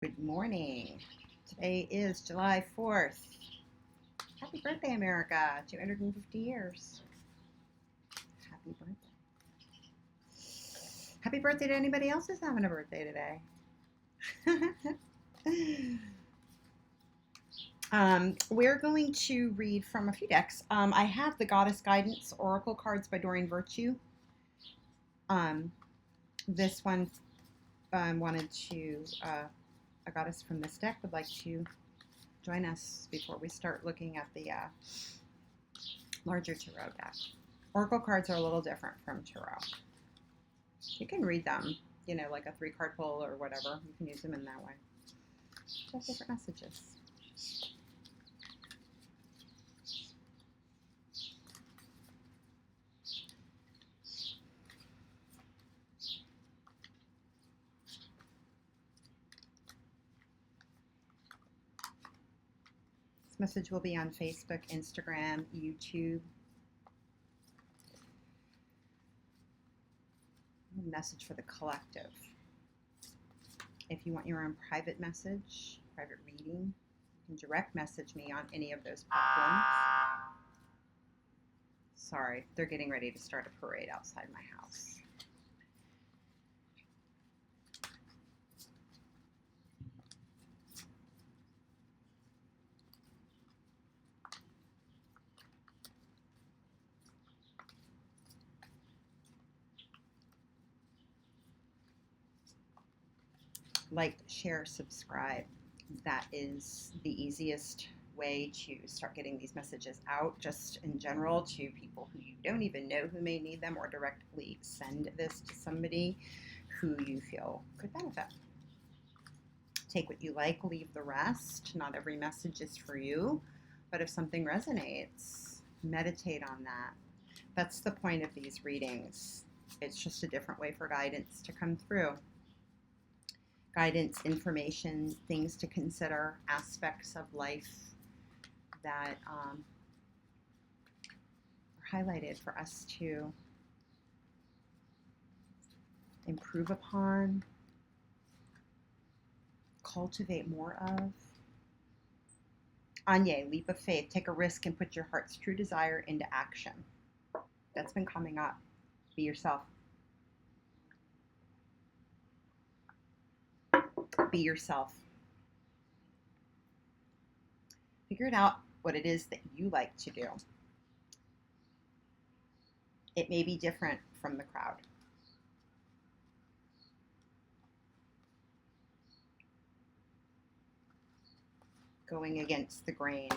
Good morning. Today is July 4th. Happy birthday, America. 250 years. Happy birthday. Happy birthday to anybody else who's having a birthday today. We're going to read from a few decks. I have the Goddess Guidance Oracle cards by Doreen Virtue. This one wanted to, a goddess from this deck would like to join us before we start looking at the larger tarot deck. Oracle cards are a little different from tarot. You can read them, like a 3-card pull or whatever. You can use them in that way. They have different messages. This message will be on Facebook, Instagram, YouTube. A message for the collective. If you want your own private message, private reading, you can direct message me on any of those platforms. Sorry, they're getting ready to start a parade outside my house. Like, share, subscribe. That is the easiest way to start getting these messages out, just in general, to people who you don't even know who may need them, or directly send this to somebody who you feel could benefit. Take what you like, leave the rest. Not every message is for you, but if something resonates, meditate on that. That's the point of these readings. It's just a different way for guidance to come through. Guidance, information, things to consider, aspects of life that are highlighted for us to improve upon, cultivate more of. Anya, leap of faith. Take a risk and put your heart's true desire into action. That's been coming up. Be yourself. Be yourself. Figure out what it is that you like to do. It may be different from the crowd. Going against the grain.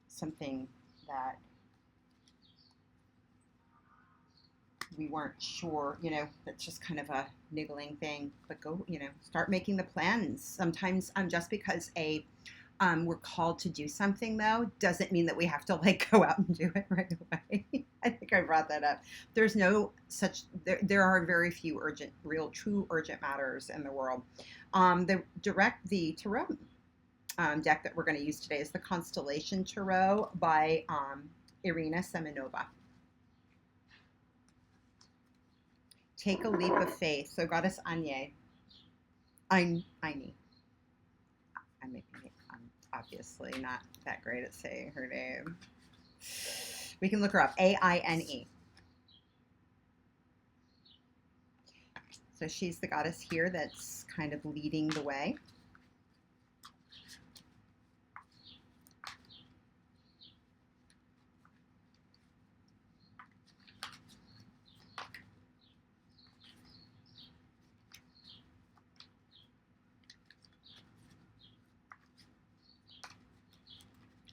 Something that we weren't sure, that's just kind of a niggling thing, but go, start making the plans. Sometimes just because we're called to do something, though, doesn't mean that we have to go out and do it right away. I think I brought that up. There's no such, there are very few true urgent matters in the world. The tarot deck that we're going to use today is the Constellation Tarot by Iryna Semenova. Take a leap of faith. So Goddess Anya. I'm obviously not that great at saying her name. We can look her up. Aine. So she's the goddess here that's kind of leading the way.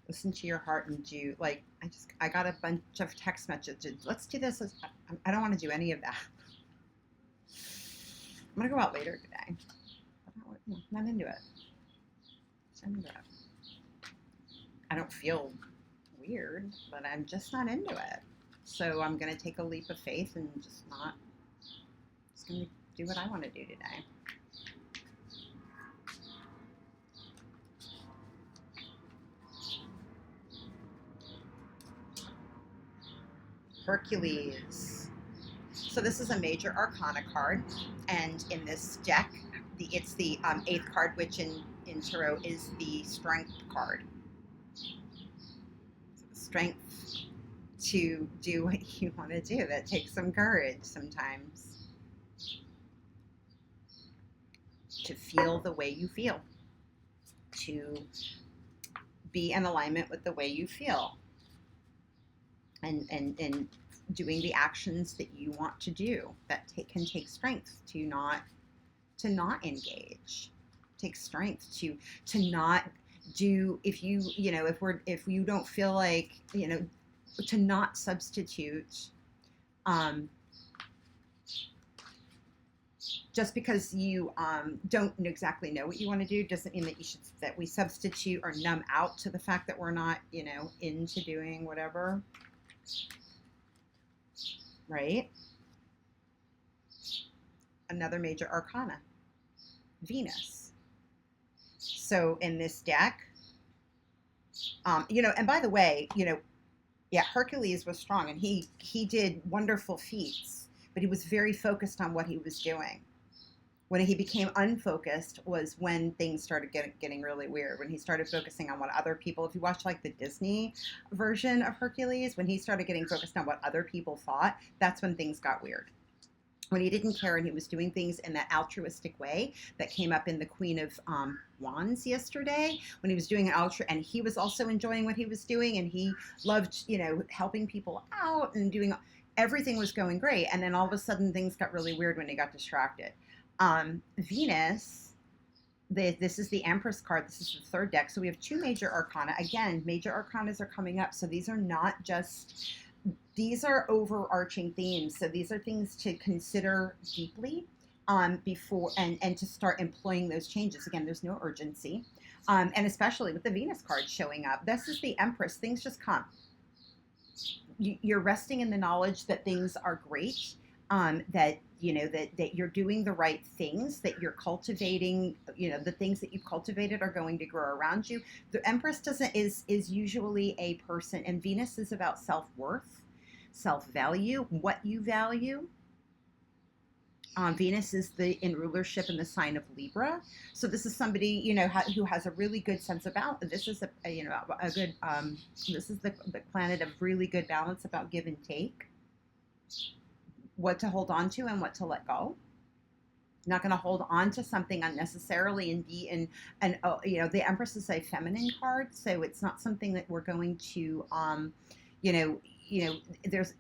Listen to your heart and do, I got a bunch of text messages. Let's do this. I don't want to do any of that. I'm going to go out later today. I'm not into it. I don't feel weird, but I'm just not into it. So I'm going to take a leap of faith and just going to do what I want to do today. Hercules, So this is a major arcana card, and in this deck, it's the eighth card, which in tarot is the strength card. So the strength to do what you want to do. That takes some courage sometimes. To feel the way you feel. To be in alignment with the way you feel. And doing the actions that you want to do. That can take strength to not engage. It takes strength to not do, if you don't feel like, to not substitute, just because you don't exactly know what you want to do doesn't mean that we substitute or numb out to the fact that we're not, into doing whatever. Right? Another major arcana, Venus. So in this deck, and by the way, Hercules was strong and he did wonderful feats, but he was very focused on what he was doing. When he became unfocused was when things started getting really weird. When he started focusing on what other people, if you watch like the Disney version of Hercules, when he started getting focused on what other people thought, that's when things got weird. When he didn't care and he was doing things in that altruistic way that came up in the Queen of Wands yesterday, when he was doing an and he was also enjoying what he was doing and he loved, helping people out and doing, everything was going great. And then all of a sudden things got really weird when he got distracted. Venus, this is the Empress card. This is the third deck. So we have two major arcana. Again, major arcanas are coming up. So these are not just, these are overarching themes. So these are things to consider deeply before and to start employing those changes. Again, there's no urgency. And especially with the Venus card showing up. This is the Empress. Things just come. You're resting in the knowledge that things are great. That you're doing the right things, that you're cultivating, the things that you've cultivated are going to grow around you. The Empress is usually a person, and Venus is about self-worth, self-value, what you value. Venus is in rulership in the sign of Libra. So this is somebody, who has a really good sense of balance. This is this is the planet of really good balance about give and take. What to hold on to and what to let go. Not going to hold on to something unnecessarily and be in, and the Empress is a feminine card, so it's not something that we're going to, there's,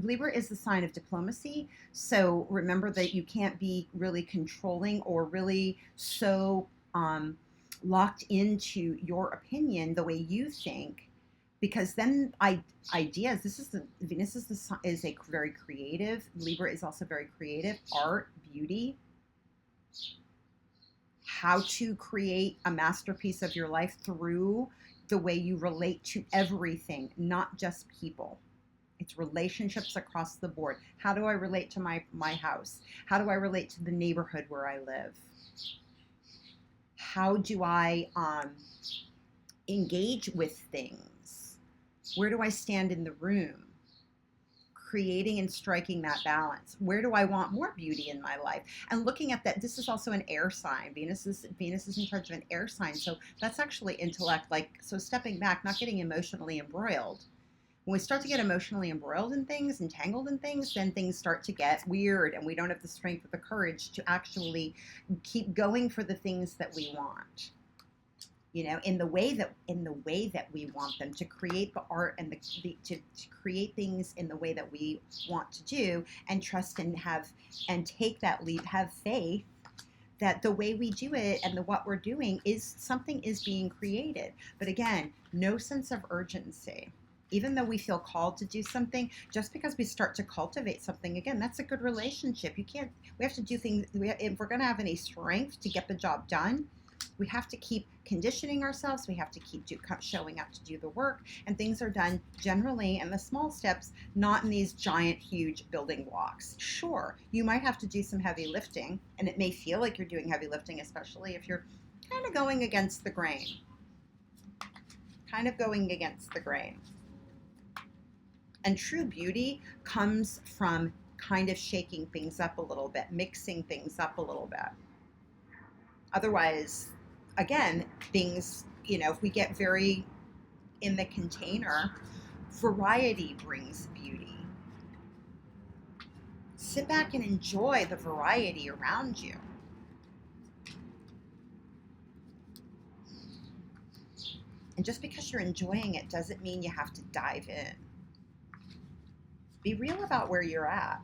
Libra is the sign of diplomacy, so remember that you can't be really controlling or really so locked into your opinion the way you think. Because then ideas, Venus is a very creative. Libra is also very creative. Art, beauty. How to create a masterpiece of your life through the way you relate to everything, not just people. It's relationships across the board. How do I relate to my house? How do I relate to the neighborhood where I live? How do I engage with things? Where do I stand in the room? Creating and striking that balance. Where do I want more beauty in my life? And looking at that, this is also an air sign. Venus is in charge of an air sign. So that's actually intellect. So stepping back, not getting emotionally embroiled. When we start to get emotionally embroiled in things, entangled in things, then things start to get weird and we don't have the strength or the courage to actually keep going for the things that we want. In the way that we want them, to create the art and to create things in the way that we want to do, and trust and take that leap, have faith that the way we do it and what we're doing is something is being created. But again, no sense of urgency. Even though we feel called to do something, just because we start to cultivate something, again, that's a good relationship. We have to do things, if we're going to have any strength to get the job done, we have to keep conditioning ourselves. We have to keep showing up to do the work, and things are done generally in the small steps, not in these giant, huge building blocks. Sure, you might have to do some heavy lifting, and it may feel like you're doing heavy lifting, especially if you're kind of going against the grain. And true beauty comes from kind of shaking things up a little bit, mixing things up a little bit. Otherwise, again, things, if we get very in the container, variety brings beauty. Sit back and enjoy the variety around you. And just because you're enjoying it doesn't mean you have to dive in. Be real about where you're at.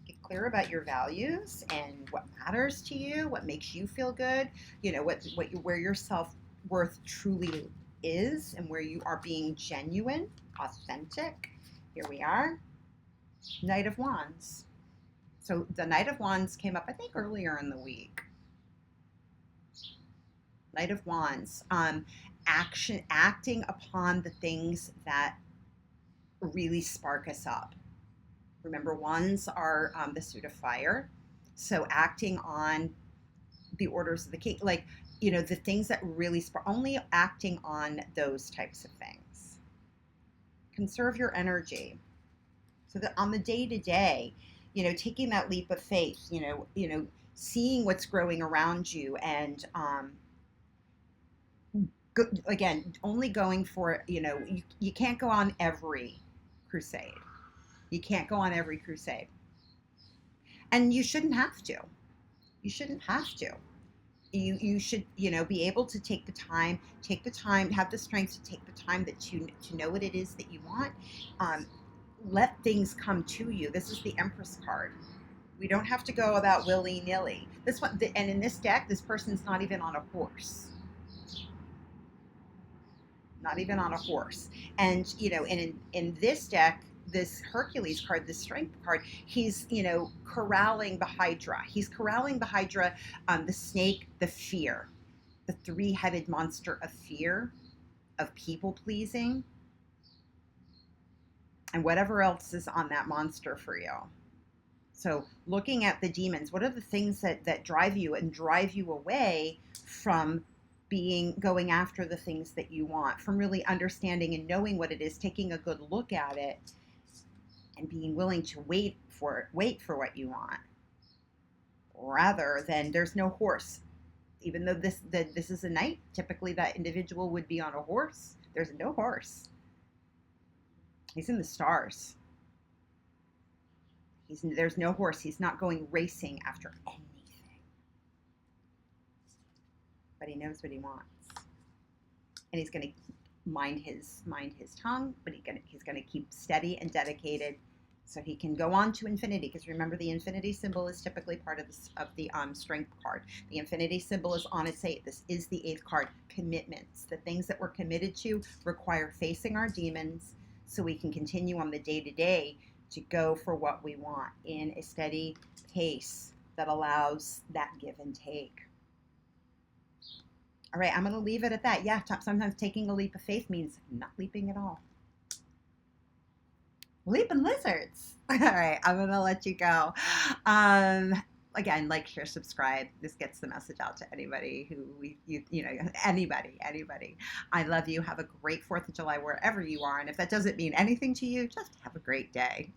Get clear about your values and what matters to you, what makes you feel good, where your self-worth truly is and where you are being genuine, authentic. Here we are. Knight of Wands. So the Knight of Wands came up, I think, earlier in the week. Knight of Wands. Acting upon the things that really spark us up. Remember, wands are the suit of fire. So acting on the orders of the king, the things that really spark, only acting on those types of things. Conserve your energy. So that on the day-to-day, taking that leap of faith, seeing what's growing around you and, again, only going for, you can't go on every crusade. You can't go on every crusade. And you shouldn't have to. You shouldn't have to. You should, be able to take the time, have the strength to take the time to know what it is that you want. Let things come to you. This is the Empress card. We don't have to go about willy-nilly. This one, and in this deck, this person's not even on a horse. Not even on a horse. And, in this deck, this Hercules card, this strength card, he's, corralling the Hydra. He's corralling the Hydra, the snake, the fear, the three-headed monster of fear, of people-pleasing, and whatever else is on that monster for you. So looking at the demons, what are the things that drive you and drive you away from going after the things that you want, from really understanding and knowing what it is, taking a good look at it, and being willing to wait for what you want, rather than there's no horse. Even though this is a knight, typically that individual would be on a horse. There's no horse. He's in the stars. There's no horse. He's not going racing after anything. But he knows what he wants. And he's going to mind his tongue, but he's going to keep steady and dedicated so he can go on to infinity. Because remember, the infinity symbol is typically part of the strength card. The infinity symbol is on its 8. This is the 8th card. Commitments. The things that we're committed to require facing our demons so we can continue on the day-to-day to go for what we want in a steady pace that allows that give and take. All right, I'm going to leave it at that. Yeah, sometimes taking a leap of faith means not leaping at all. Leaping lizards. All right, I'm going to let you go. Again, like, share, subscribe. This gets the message out to anybody anybody. I love you. Have a great 4th of July wherever you are. And if that doesn't mean anything to you, just have a great day.